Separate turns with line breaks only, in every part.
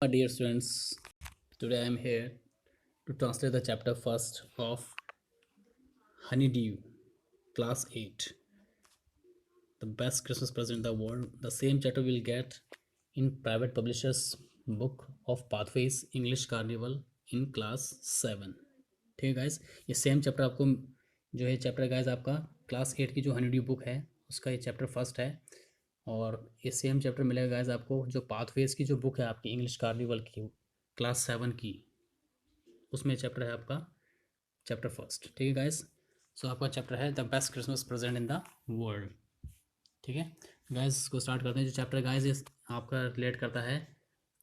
Dear students, today I am here to translate the chapter first of Honeydew, Class 8, the best Christmas present in the world. The same chapter we'll get in private publishers book of Pathways English Carnival in Class 7. ठीक है guys, ये same chapter आपको जो है chapter guys आपका class 8 की जो honeydew book है उसका ये चैप्टर फर्स्ट है। और ये सेम चैप्टर मिलेगा गाइज आपको जो पाथवेज की जो बुक है आपकी इंग्लिश कार्निवल की क्लास 7 की, उसमें चैप्टर है आपका चैप्टर फर्स्ट। ठीक है गाइज, सो आपका चैप्टर है the best Christmas present in the world. ठीक है गाइज, को स्टार्ट करते हैं। जो चैप्टर गाइज ये आपका रिलेट करता है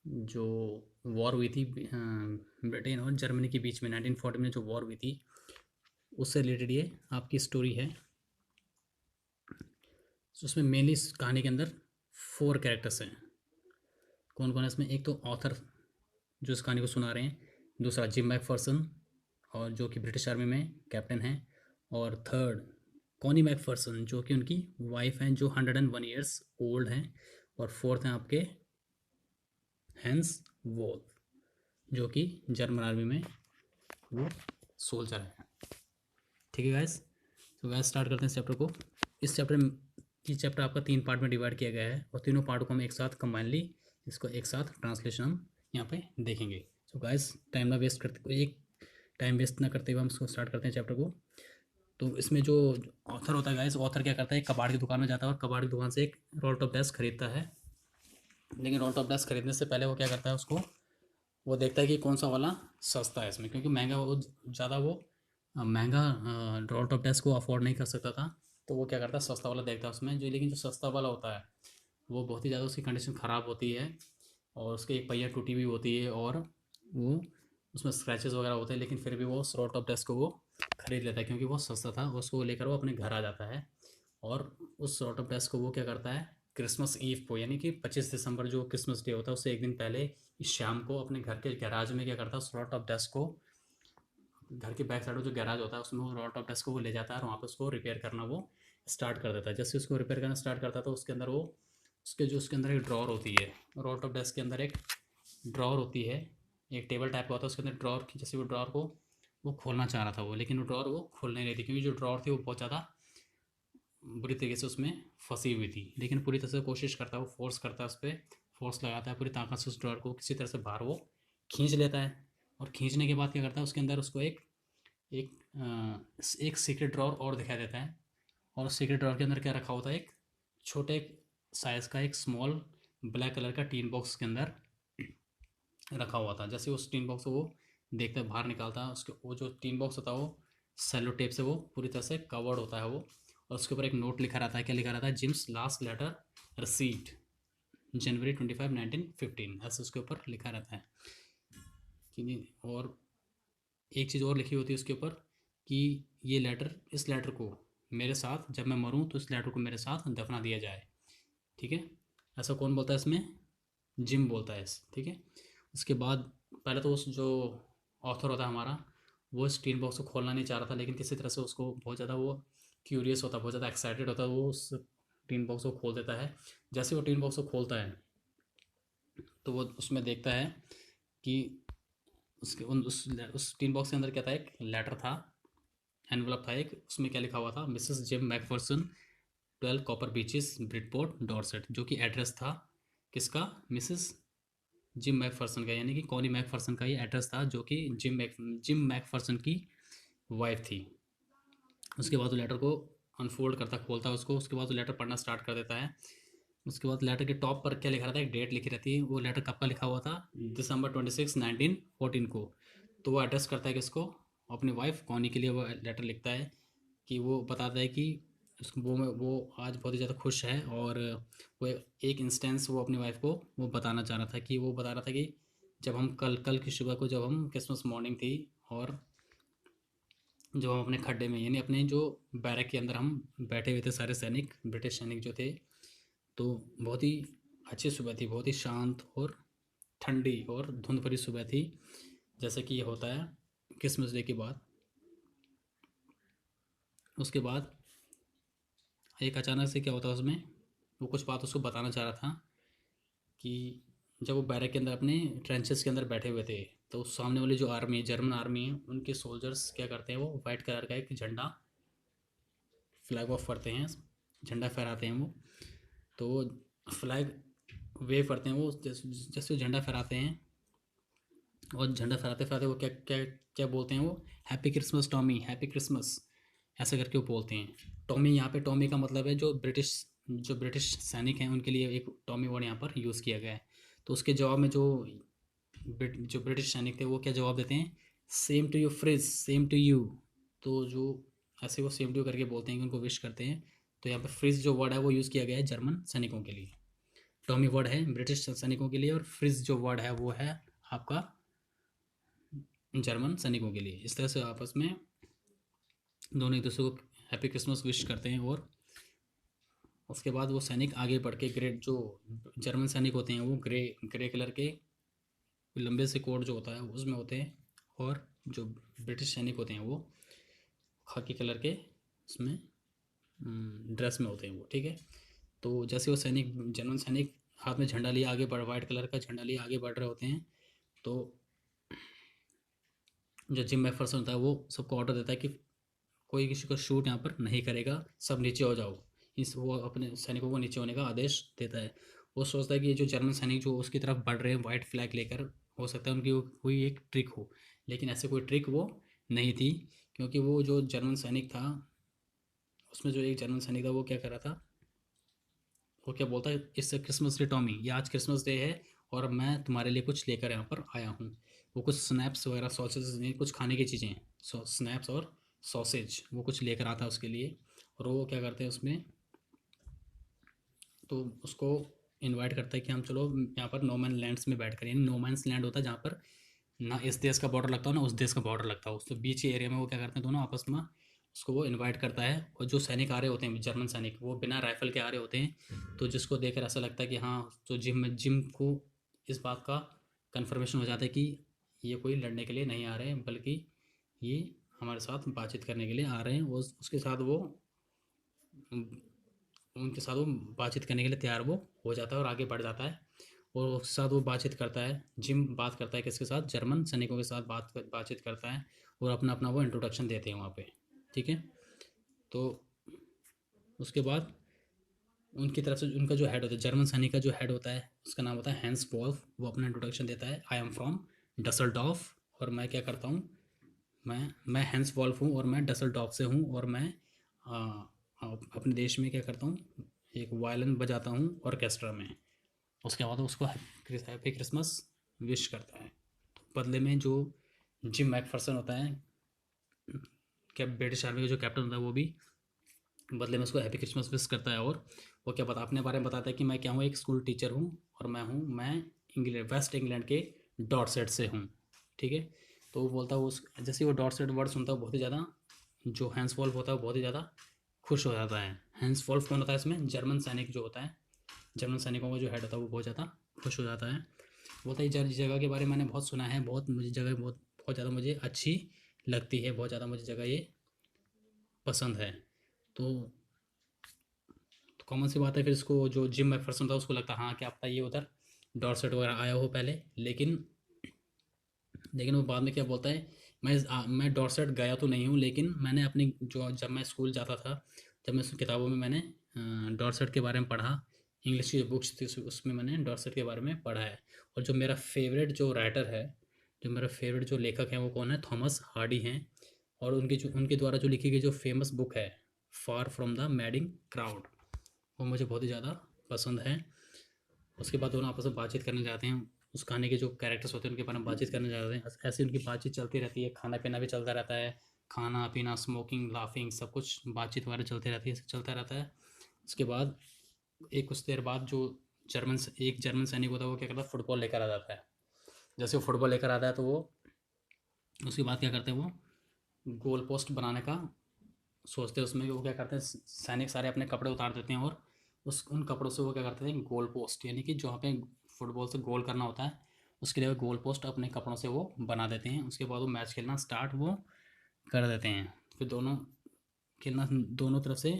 जो वॉर हुई थी ब्रिटेन और जर्मनी के बीच में 1940 में जो वॉर हुई थी उससे रिलेटेड ये आपकी स्टोरी है। तो उसमें मेनली इस कहानी के अंदर 4 कैरेक्टर्स हैं। कौन कौन है इसमें? एक तो ऑथर जो इस कहानी को सुना रहे हैं, दूसरा जिम मैकफर्सन और जो कि ब्रिटिश आर्मी में कैप्टन हैं, और थर्ड कॉनी मैकफर्सन जो कि उनकी वाइफ हैं जो 101 ईयर्स ओल्ड हैं, और फोर्थ हैं आपके हैंस वोल्फ जो कि जर्मन आर्मी में वो सोल्जर हैं। ठीक है गाइस, तो गाइस स्टार्ट करते हैं इस चैप्टर को। इस चैप्टर आपका 3 पार्ट में डिवाइड किया गया है और तीनों पार्ट को हम एक साथ कंबाइनली इसको एक साथ ट्रांसलेशन हम यहाँ पे देखेंगे। तो गाइस टाइम वेस्ट ना करते हुए हम इसको स्टार्ट करते हैं चैप्टर को। तो इसमें जो ऑथर होता है गाइस, ऑथर क्या करता है, कबाड़ की दुकान में जाता है और कबाड़ की दुकान से एक रोल टॉप डेस्क खरीदता है। लेकिन रोल टॉप डेस्क खरीदने से पहले वो क्या करता है, उसको वो देखता है कि कौन सा वाला सस्ता है इसमें, क्योंकि महंगा वो ज़्यादा वो महंगा रोल टॉप डेस्क को अफोर्ड नहीं कर सकता था। तो वो क्या करता है, सस्ता वाला देखता है उसमें जो। लेकिन जो सस्ता वाला होता है वो बहुत ही ज़्यादा उसकी कंडीशन ख़राब होती है और उसकी एक पहिया टूटी हुई होती है और वो उसमें स्क्रैचेस वगैरह होते हैं। लेकिन फिर भी वो उस रोल टॉप डेस्क को वो खरीद लेता है क्योंकि वो सस्ता था। उसको लेकर वो अपने घर आ जाता है और उस रोल टॉप डेस्क को वो क्या करता है, क्रिसमस ईव को यानी कि 25 दिसंबर जो क्रिसमस डे होता है उससे एक दिन पहले इस शाम को अपने घर के गैराज में क्या करता है, उस रोल टॉप डेस्क को घर के बैक साइड में जो गैराज होता है उसमें वो रोल टॉप डेस्क को वो ले जाता है और वहाँ पे उसको रिपेयर करना वो स्टार्ट कर देता है। जैसे उसको रिपेयर करना स्टार्ट करता है तो उसके अंदर वो उसके अंदर एक ड्रॉर होती है। रोल टॉप डेस्क के अंदर एक ड्रॉर होती है, एक टेबल टाइप का होता है, उसके अंदर ड्रॉर की जैसे वो ड्रॉर को वो खोलना चाह रहा था वो, लेकिन वो ड्रॉर वो खोल नहीं रही थी क्योंकि जो ड्रॉर थी वो बहुत ज़्यादा बुरी तरीके से उसमें फंसी हुई थी। लेकिन पूरी तरह से कोशिश करता है, वो फोर्स करता है, उस पर फोर्स लगाता है पूरी ताकत से, उस ड्रॉर को किसी तरह से बाहर वो खींच लेता है। और खींचने के बाद क्या करता है, उसके अंदर उसको एक एक एक सीक्रेट ड्रॉर और दिखाई देता है। और उस सीक्रेट ड्रॉर के अंदर क्या रखा होता है, एक छोटे साइज़ का एक स्मॉल ब्लैक कलर का टीन बॉक्स के अंदर रखा हुआ था। जैसे उस टीन बॉक्स को वो देखता है, बाहर निकालता है, उसके वो जो टीन बॉक्स होता है वो सेलो टेप से वो पूरी तरह से कवर्ड होता है वो। और उसके ऊपर एक नोट लिखा रहता है। क्या लिखा रहता है? Jim's last letter receipt January 25, 1915, ऐसे उसके ऊपर लिखा रहता है कि नहीं। और एक चीज़ और लिखी होती है उसके ऊपर कि ये लेटर, इस लेटर को मेरे साथ जब मैं मरूं तो इस लेटर को मेरे साथ दफना दिया जाए। ठीक है, ऐसा कौन बोलता है इसमें? जिम बोलता है ठीक है। उसके बाद पहले तो उस जो ऑथर होता है हमारा, वो इस टीन बॉक्स को खोलना नहीं चाह रहा था, लेकिन किसी तरह से उसको बहुत ज़्यादा वो क्यूरियस होता है, बहुत ज़्यादा एक्साइटेड होता है, वो उस टीन बॉक्स को खोल देता है। जैसे वो टीन बॉक्स को खोलता है तो वो उसमें देखता है कि उसके उस टीन बॉक्स के अंदर क्या था, एक लेटर था, एनवलप था एक। उसमें क्या लिखा हुआ था? Mrs gym Macpherson, 12 copper beaches, Bridport, Dorset, जो कि एड्रेस था किसका? मिसेस जिम मैकफर्सन का, यानी कि कॉनी मैकफर्सन का ये एड्रेस था, जो कि जिम मैकफर्सन की वाइफ थी। उसके बाद वो लेटर को अनफोल्ड करता, खोलता है उसको। उसके बाद वो लेटर पढ़ना स्टार्ट कर देता है। उसके बाद लेटर के टॉप पर क्या लिखा रहता है? एक डेट लिखी रहती है। वो लेटर कब का लिखा हुआ था? December 26, 1914 को। तो वो एड्रेस करता है किसको? अपनी वाइफ कॉनी के लिए वो लेटर लिखता है कि वो बताता है कि वो आज बहुत ही ज़्यादा खुश है। और वो एक इंस्टेंस वो अपनी वाइफ को वो बताना चाह रहा था कि वो बता रहा था कि जब हम कल कल की सुबह को, जब हम क्रिसमस मॉर्निंग थी और जब हम अपने खड्डे में यानी अपने जो बैरक के अंदर हम बैठे हुए थे सारे सैनिक, ब्रिटिश सैनिक जो थे, तो बहुत ही अच्छी सुबह थी, बहुत ही शांत और ठंडी और धुंध भरी सुबह थी, जैसे कि ये होता है क्रिसमस डे के बाद। उसके बाद एक अचानक से क्या होता है उसमें, वो कुछ बात उसको बताना चाह रहा था कि जब वो बैरक के अंदर अपने ट्रेंचेस के अंदर बैठे हुए थे, तो सामने वाली जो आर्मी है, जर्मन आर्मी है, उनके सोल्जर्स क्या करते हैं, वो वाइट कलर का एक झंडा फ्लैग ऑफ करते हैं, झंडा फहराते हैं वो। तो वो फ्लैग वेव करते हैं वो, जैसे झंडा फहराते हैं, और झंडा फहराते फहराते वो क्या क्या क्या बोलते हैं वो, happy Christmas Tommy, happy Christmas, ऐसा करके वो बोलते हैं। टॉमी, यहाँ पे टॉमी का मतलब है जो ब्रिटिश सैनिक हैं उनके लिए एक टॉमी वर्ड यहाँ पर यूज़ किया गया है। तो उसके जवाब में जो ब्रिटिश सैनिक थे वो क्या जवाब देते हैं, same to you Fritz, same to you. तो जो ऐसे वो सेम टू यू करके बोलते हैं कि उनको विश करते हैं। तो यहाँ पर फ्रिज जो वर्ड है वो यूज़ किया गया है जर्मन सैनिकों के लिए। टॉमी वर्ड है ब्रिटिश सैनिकों के लिए, और फ्रिज जो वर्ड है वो है आपका जर्मन सैनिकों के लिए। इस तरह से आपस में दोनों एक दूसरे को हैप्पी क्रिसमस विश करते हैं। और उसके बाद वो सैनिक आगे बढ़ के, ग्रे जो जर्मन सैनिक होते हैं वो ग्रे ग्रे कलर के लंबे से कोट जो होता है उसमें होते हैं, और जो ब्रिटिश सैनिक होते हैं वो खाकी कलर के उसमें ड्रेस में होते हैं वो, ठीक है। तो जैसे वो सैनिक, जर्मन सैनिक हाथ में झंडा लिए आगे बढ़, वाइट कलर का झंडा लिए आगे बढ़ रहे होते हैं, तो जो जिम मैफर्सन होता है वो सबको ऑर्डर देता है कि कोई किसी को शूट यहाँ पर नहीं करेगा, सब नीचे हो जाओ। वो अपने सैनिकों को नीचे होने का आदेश देता है। वो सोचता है कि ये जो जर्मन सैनिक जो उसकी तरफ बढ़ रहे हैं वाइट फ्लैग लेकर, हो सकता है उनकी कोई एक ट्रिक हो, लेकिन ऐसे कोई ट्रिक वो नहीं थी। क्योंकि वो जो जर्मन सैनिक था, उसमें जो एक जर्मन सैनिक था वो क्या कर रहा था, वो क्या बोलता है, इट्स क्रिसमस डे टॉमी, ये आज क्रिसमस डे है और मैं तुम्हारे लिए कुछ लेकर यहाँ पर आया हूँ। वो कुछ स्नैप्स वगैरह, सॉसेज, कुछ खाने की चीज़ें हैं, स्नैप्स और सॉसेज वो कुछ लेकर आता है उसके लिए। और वो क्या करते हैं उसमें, तो उसको इनवाइट करता है कि हम चलो यहाँ पर नोमैन लैंड्स में बैठ कर, यानी नोमैन्स लैंड होता है जहाँ पर ना इस देश का बॉर्डर लगता हो ना उस देश का बॉर्डर लगता हो, तो बीच के एरिया में वो क्या करते हैं दोनों आपस में, उसको वो इनवाइट करता है। और जो सैनिक आ रहे होते हैं जर्मन सैनिक, वो बिना राइफल के आ रहे होते हैं, तो जिसको देखकर ऐसा लगता है कि हाँ, तो जिम को इस बात का कन्फर्मेशन हो जाता है कि ये कोई लड़ने के लिए नहीं आ रहे हैं, बल्कि ये हमारे साथ बातचीत करने के लिए आ रहे हैं। वो उसके साथ वो उनके साथ वो बातचीत करने के लिए तैयार वो हो जाता है और आगे बढ़ जाता है। और उसके साथ वो बातचीत करता है, जिम बात करता है किसके साथ, जर्मन सैनिकों के साथ बातचीत करता है, और अपना अपना वो इंट्रोडक्शन देते हैं वहाँ पे, ठीक है। तो उसके बाद उनकी तरफ से उनका जो हेड होता है, जर्मन सैनिक का जो हेड होता है उसका नाम होता है हैंस वॉल्फ, वो अपना इंट्रोडक्शन देता है, आई एम फ्रॉम डसलडॉफ, और मैं क्या करता हूँ, मैं हैंस वॉल्फ हूँ और मैं डसलडॉफ से हूँ, और मैं अपने देश में क्या करता हूँ, एक वायलिन बजाता हूँ ऑर्केस्ट्रा में। उसके बाद उसको हैप्पी क्रिसमस विश करता है। तो बदले में जो जिम मैकफर्सन होता है, क्या ब्रिटिश आर्मी का जो कैप्टन होता है, वो भी बदले में उसको हैप्पी क्रिसमस विश करता है। और वो क्या अपने बारे में बताता है कि मैं क्या हूँ, एक स्कूल टीचर हूँ, और मैं इंग्लैंड, वेस्ट इंग्लैंड के डॉर्सेट से हूँ, ठीक है। तो वो बोलता है, वो जैसे वो डॉर्सेट वर्ड सुनता है बहुत ही ज़्यादा, जो हैंस वॉल्फ होता है वो बहुत ही ज़्यादा खुश हो जाता है। हैंस वॉल्फ कौन होता है इसमें, जर्मन सैनिक जो होता है, जर्मन सैनिकों का जो हेड होता है वो बहुत ज़्यादा खुश हो जाता है। बोलता है इस जगह के बारे में मैंने बहुत सुना है, बहुत मुझे जगह बहुत ज़्यादा मुझे अच्छी लगती है, बहुत ज़्यादा मुझे जगह ये पसंद है। तो कॉमन सी बात है, फिर इसको जो जिम मैकफर्सन था उसको लगता है हाँ क्या पता ये उधर डॉर्सेट वगैरह आया हो पहले, लेकिन वो बाद में क्या बोलता है, मैं डॉर्सेट गया तो नहीं हूँ, लेकिन मैंने अपनी जो, जब मैं स्कूल जाता था, जब मैं किताबों में मैंने डॉर्सेट के बारे में पढ़ा, इंग्लिश की बुक्स थी उसमें मैंने डॉर्सेट के बारे में पढ़ा है। और जो मेरा फेवरेट जो राइटर है, जो मेरा फेवरेट जो लेखक है वो कौन है, थॉमस हार्डी हैं। और उनके द्वारा जो लिखी गई जो फेमस बुक है, far from the madding crowd, वो मुझे बहुत ही ज़्यादा पसंद है। उसके बाद दोनों आपस में बातचीत करने जाते हैं, उस खाने के जो कैरेक्टर्स होते हैं उनके बारे में बातचीत करने जाते हैं। ऐसे उनकी बातचीत चलती रहती है, खाना पीना भी चलता रहता है, खाना पीना, स्मोकिंग, लाफिंग, सब कुछ बातचीत वगैरह चलती रहती है, चलता रहता है। उसके बाद एक कुछ देर बाद जो एक जर्मन सैनिक होता है वो क्या करता है, फुटबॉल लेकर आ जाता है। जैसे वो फुटबॉल लेकर आता है तो वो उसके बाद क्या करते हैं, वो गोल पोस्ट बनाने का सोचते हैं। उसमें वो क्या करते हैं, सैनिक सारे अपने कपड़े उतार देते हैं, और उन कपड़ों से वो क्या करते हैं, गोल पोस्ट, यानी कि जहाँ पे फुटबॉल से गोल करना होता है उसके लिए गोल पोस्ट अपने कपड़ों से वो बना देते हैं। उसके बाद वो मैच खेलना स्टार्ट वो कर देते हैं। फिर दोनों तरफ से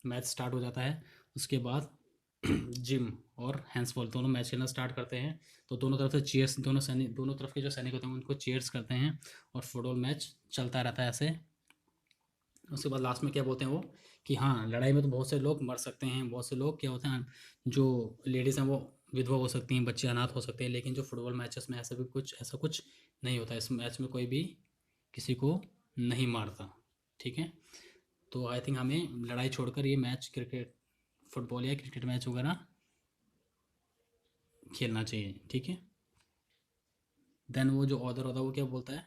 मैच स्टार्ट हो जाता है। उसके बाद जिम और हैंसफॉल दोनों मैच खेलना स्टार्ट करते हैं। तो दोनों तरफ से चीयर्स, दोनों तरफ के जो सैनिक होते हैं उनको चीयर्स करते हैं और फुटबॉल मैच चलता रहता है ऐसे। उसके बाद लास्ट में क्या बोलते हैं वो, कि हाँ लड़ाई में तो बहुत से लोग मर सकते हैं, बहुत से लोग क्या होते हैं, जो लेडीज़ हैं वो विधवा हो सकती हैं, बच्चे अनाथ हो सकते हैं, लेकिन जो फुटबॉल मैचेस में ऐसा कुछ नहीं होता। इस मैच में कोई भी किसी को नहीं मारता। ठीक है, तो आई थिंक हमें लड़ाई छोड़कर ये मैच, क्रिकेट फुटबॉल या क्रिकेट मैच वगैरह खेलना चाहिए। ठीक है, देन वो जो ऑदर होता है वो क्या बोलता है,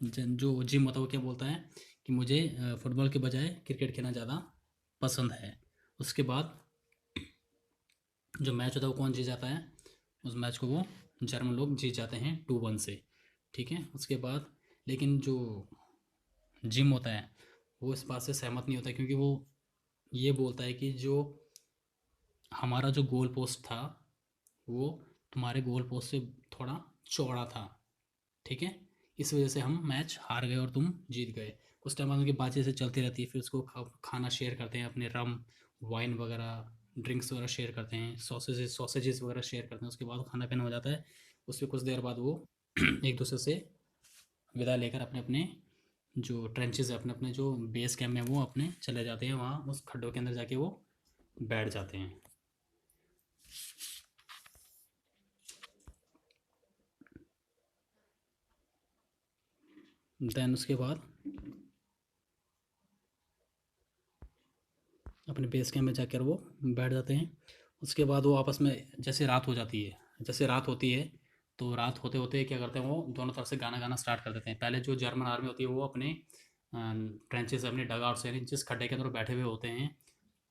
जो जिम होता है वो क्या बोलता है कि मुझे फुटबॉल के बजाय क्रिकेट खेलना ज़्यादा पसंद है। उसके बाद जो मैच होता है वो कौन जीत जाता है, उस मैच को वो जर्मन लोग जीत जाते हैं 2-1 से। ठीक है, उसके बाद लेकिन जो जिम होता है वो इस बात से सहमत नहीं होता, क्योंकि वो ये बोलता है कि जो हमारा जो गोल पोस्ट था वो तुम्हारे गोल पोस्ट से थोड़ा चौड़ा था। ठीक है, इस वजह से हम मैच हार गए और तुम जीत गए। कुछ टाइम बाद उनकी बातचीत से चलती रहती है, फिर उसको खाना शेयर करते हैं, अपने रम वाइन वगैरह ड्रिंक्स वगैरह शेयर करते हैं, सॉसेजेस वगैरह शेयर करते हैं। उसके बाद खाना पीना हो जाता है। उसके कुछ देर बाद वो एक दूसरे से विदा लेकर अपने अपने जो ट्रेंचेस है, अपने अपने जो बेस कैम्प में वो अपने चले जाते हैं, वहाँ उस खड्डों के अंदर जाके वो बैठ जाते हैं। देन उसके बाद अपने बेस कैम्प में जाकर वो बैठ जाते हैं। उसके बाद वो आपस में जैसे रात हो जाती है, जैसे रात होती है तो रात होते होते क्या करते हैं, वो दोनों तरफ से गाना गाना स्टार्ट कर देते हैं। पहले जो जर्मन आर्मी होती है वो अपने ट्रेंचेस से, अपने डगआउट से, यानी जिस खड्डे के अंदर वो बैठे हुए होते हैं,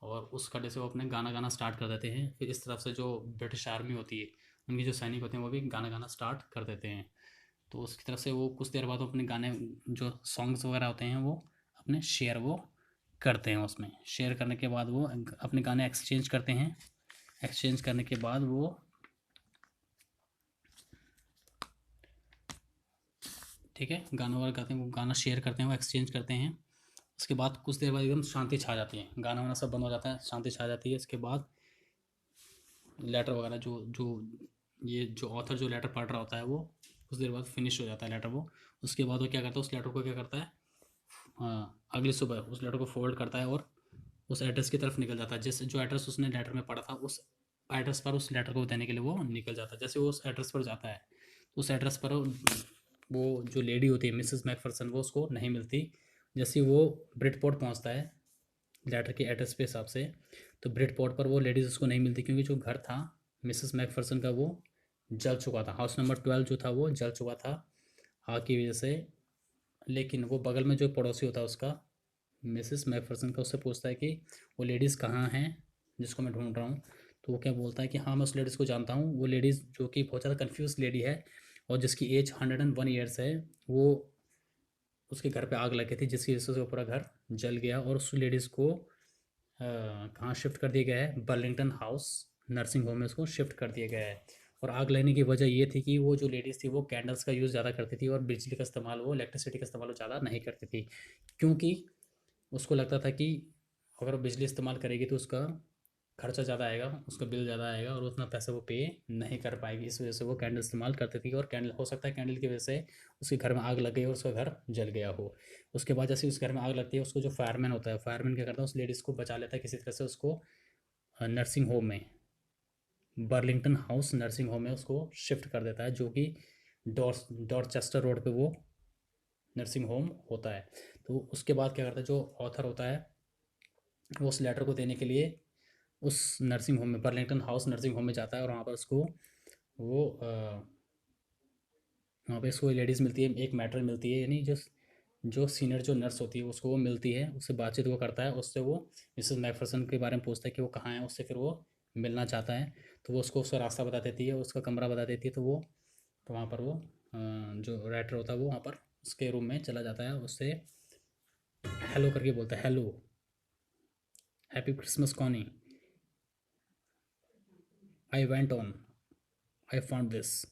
और उस खड्डे से वो अपने गाना गाना स्टार्ट कर देते हैं। फिर इस तरफ से जो ब्रिटिश आर्मी होती है, उनके जो सैनिक होते हैं वो भी गाना गाना स्टार्ट कर देते हैं। तो उसकी तरफ से वो कुछ देर बाद वो अपने गाने, जो सॉन्ग्स वगैरह होते हैं वो अपने शेयर वो करते हैं। उसमें शेयर करने के बाद वो अपने गाने एक्सचेंज करते हैं। एक्सचेंज करने के बाद वो, ठीक है, गाना वगैरह गाते हैं, वो गाना शेयर करते हैं, वो एक्सचेंज करते हैं। उसके बाद कुछ देर बाद एकदम शांति छा जाती है, गाना वाना सब बंद हो जाता है, शांति छा जाती है। इसके बाद लेटर वगैरह जो ये जो ऑथर जो लेटर पढ़ रहा होता है वो कुछ देर बाद फिनिश हो जाता है लेटर वो। उसके बाद वो क्या करता है, उस लेटर को क्या करता है, अगली सुबह उस लेटर को फोल्ड करता है और उस एड्रेस की तरफ निकल जाता है। जिस जो एड्रेस उसने लेटर में पढ़ा था उस एड्रेस पर उस लेटर को देने के लिए वो निकल जाता है। जैसे वो उस एड्रेस पर जाता है तो उस एड्रेस पर वो जो लेडी होती है मिसेस मैकफरसन, वो उसको नहीं मिलती। जैसे वो ब्रिडपोर्ट पहुंचता है लेटर के एड्रेस के हिसाब से, तो ब्रिडपोर्ट पर वो लेडीज़ उसको नहीं मिलती, क्योंकि जो घर था मिसेस मैकफरसन का वो जल चुका था। हाउस नंबर 12 जो था वो जल चुका था आग की वजह से। लेकिन वो बगल में जो पड़ोसी होता है उसका, मिसेस मैकफरसन का, उससे पूछता है कि वो लेडीज़ कहाँ हैं जिसको मैं ढूंढ रहा हूँ। तो वो क्या बोलता है कि हाँ मैं उस लेडीज़ को जानता हूँ। वो लेडीज़ जो कि बहुत ज़्यादा कन्फ्यूज़ लेडी है और जिसकी एज 101 ईयर्स है, वो उसके घर पे आग लगी थी जिसकी वजह से उसका पूरा घर जल गया। और उस लेडीज़ को कहाँ शिफ्ट कर दिया गया है, बर्लिंगटन हाउस नर्सिंग होम में उसको शिफ्ट कर दिया गया है। और आग लगने की वजह ये थी कि वो जो लेडीज़ थी वो कैंडल्स का यूज़ ज़्यादा करती थी और बिजली का इस्तेमाल, वो इलेक्ट्रिसिटी का इस्तेमाल ज़्यादा नहीं करती थी, क्योंकि उसको लगता था कि अगर वो बिजली इस्तेमाल करेगी तो उसका खर्चा ज़्यादा आएगा, उसका बिल ज़्यादा आएगा और उतना पैसा वो पे नहीं कर पाएगी। इस वजह से वो कैंडल इस्तेमाल करती थी और कैंडल, हो सकता है कैंडल की वजह से उसके घर में आग लग गई और उसका घर जल गया हो। उसके बाद जैसे उस घर में आग लगती है, उसको जो फायरमैन होता है, फायरमैन क्या करता है, उस लेडीज़ को बचा लेता है किसी तरह से, उसको नर्सिंग होम में, बर्लिंगटन हाउस नर्सिंग होम में उसको शिफ्ट कर देता है, जो कि डॉर्चेस्टर रोड पे वो नर्सिंग होम होता है। तो उसके बाद क्या करता है, जो ऑथर होता है वो उस लेटर को देने के लिए उस नर्सिंग होम में, बर्लिंगटन हाउस नर्सिंग होम में जाता है और वहाँ पर उसको वो वहाँ पे उसको लेडीज़ मिलती है, एक मैटर मिलती है, यानी जो सीनियर जो नर्स होती है उसको वो मिलती है, उससे बातचीत वो करता है, उससे वो मिसेस मैकफरसन के बारे में पूछता है कि वो कहाँ है, उससे फिर वो मिलना चाहता है। तो वो उसको उसका रास्ता बता देती है, उसका कमरा बता देती है। तो वो तो वहाँ पर वो जो राइटर होता है वो वहाँ पर उसके रूम में चला जाता है, उससे हेलो करके बोलता है, hello happy Christmas Connie, I went on, I found this,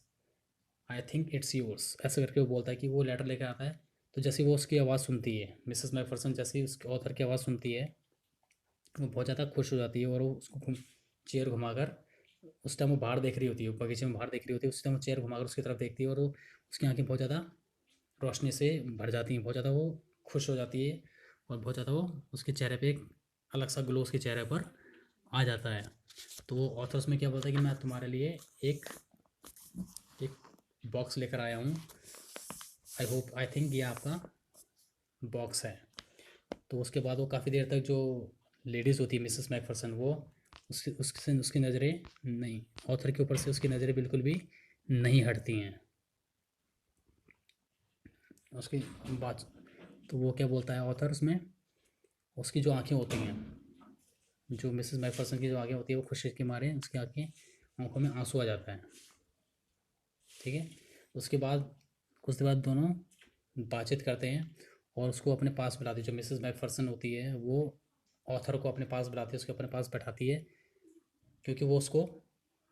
I think it's yours, ऐसा करके वो बोलता है कि वो लेटर लेकर आता है। तो जैसे वो उसकी आवाज़ सुनती है, मिसेस मैकफरसन जैसे ही उसके ऑथर की आवाज़ सुनती है, वो बहुत ज़्यादा खुश हो जाती है और वो उसको चेयर घुमाकर, उस टाइम वो बाहर देख रही होती है, बगीचे में बाहर देख रही होती है, उस टाइम वो चेयर घुमाकर उसकी तरफ देखती है और उसकी आंखें बहुत ज़्यादा रोशनी से भर जाती हैं, बहुत ज़्यादा वो खुश हो जाती है और बहुत ज़्यादा वो उसके चेहरे पे एक अलग सा ग्लो उसके चेहरे पर आ जाता है। तो वो ऑथर उसमें क्या बोलता है कि मैं तुम्हारे लिए एक एक बॉक्स लेकर आया हूँ, आई थिंक ये आपका बॉक्स है। तो उसके बाद वो काफ़ी देर तक जो लेडीज़ होती है मिसेस मैकफरसन, वो उसकी नज़रें नहीं, ऑथर के ऊपर से उसकी नज़रें बिल्कुल भी नहीं हटती हैं। उसकी बात, तो वो क्या बोलता है ऑथर उसमें, उसकी जो आंखें होती हैं, जो मिसेस मैकफरसन की जो आंखें होती है, वो खुशी के मारे उसकी आंखों में आंसू आ जाता है। ठीक है। उसके बाद कुछ देर बाद दोनों बातचीत करते हैं और उसको अपने पास बुलाती है, जो मिसेस मैकफरसन होती है वो ऑथर को अपने पास बुलाती है, उसके अपने पास बैठाती है, क्योंकि वो उसको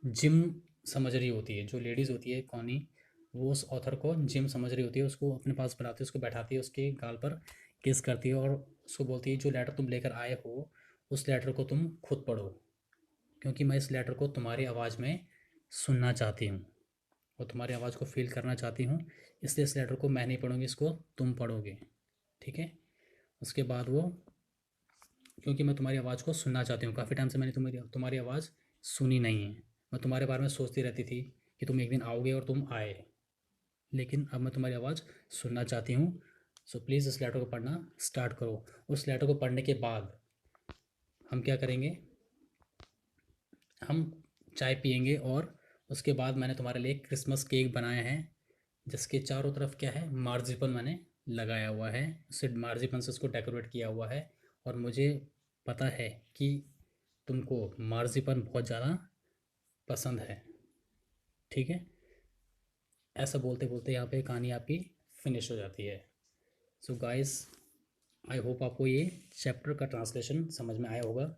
जिम समझ रही होती है, जो लेडीज़ होती है कॉनी, वो उस ऑथर को जिम समझ रही होती है, उसको अपने पास बुलाती है, उसको बैठाती है, उसके गाल पर किस करती है और उसको बोलती है जो लेटर तुम लेकर आए हो उस लेटर को तुम खुद पढ़ो, क्योंकि मैं इस लेटर को तुम्हारी आवाज़ में सुनना चाहती हूँ और तुम्हारी आवाज़ को फील करना चाहती हूँ, इसलिए इस लेटर को मैं नहीं पढ़ूँगी, इसको तुम पढ़ोगे। ठीक है। उसके बाद वो, क्योंकि मैं तुम्हारी आवाज़ को सुनना चाहती हूँ, काफ़ी टाइम से मैंने तुम्हारी आवाज़ सुनी नहीं है, मैं तुम्हारे बारे में सोचती रहती थी कि तुम एक दिन आओगे और तुम आए, लेकिन अब मैं तुम्हारी आवाज़ सुनना चाहती हूँ, सो प्लीज़ इस लेटर को पढ़ना स्टार्ट करो। उस लेटर को पढ़ने के बाद हम क्या करेंगे, हम चाय पियेंगे और उसके बाद मैंने तुम्हारे लिए क्रिसमस केक बनाया है, जिसके चारों तरफ क्या है, मार्जिपन मैंने लगाया हुआ है, उससे मार्जिपन से उसको डेकोरेट किया हुआ है और मुझे पता है कि तुमको मार्जिपन बहुत ज़्यादा पसंद है। ठीक है। ऐसा बोलते बोलते यहाँ पे कहानी आपकी फिनिश हो जाती है। सो गाइस, आई होप आपको ये चैप्टर का ट्रांसलेशन समझ में आया होगा।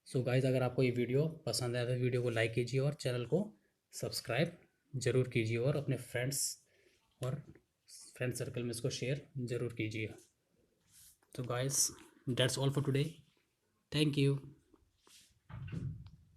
सो गाइस, अगर आपको ये वीडियो पसंद आया तो वीडियो को लाइक कीजिए और चैनल को सब्सक्राइब ज़रूर कीजिए और अपने फ्रेंड सर्कल में इसको शेयर ज़रूर कीजिए। तो guys, that's all for today, thank you.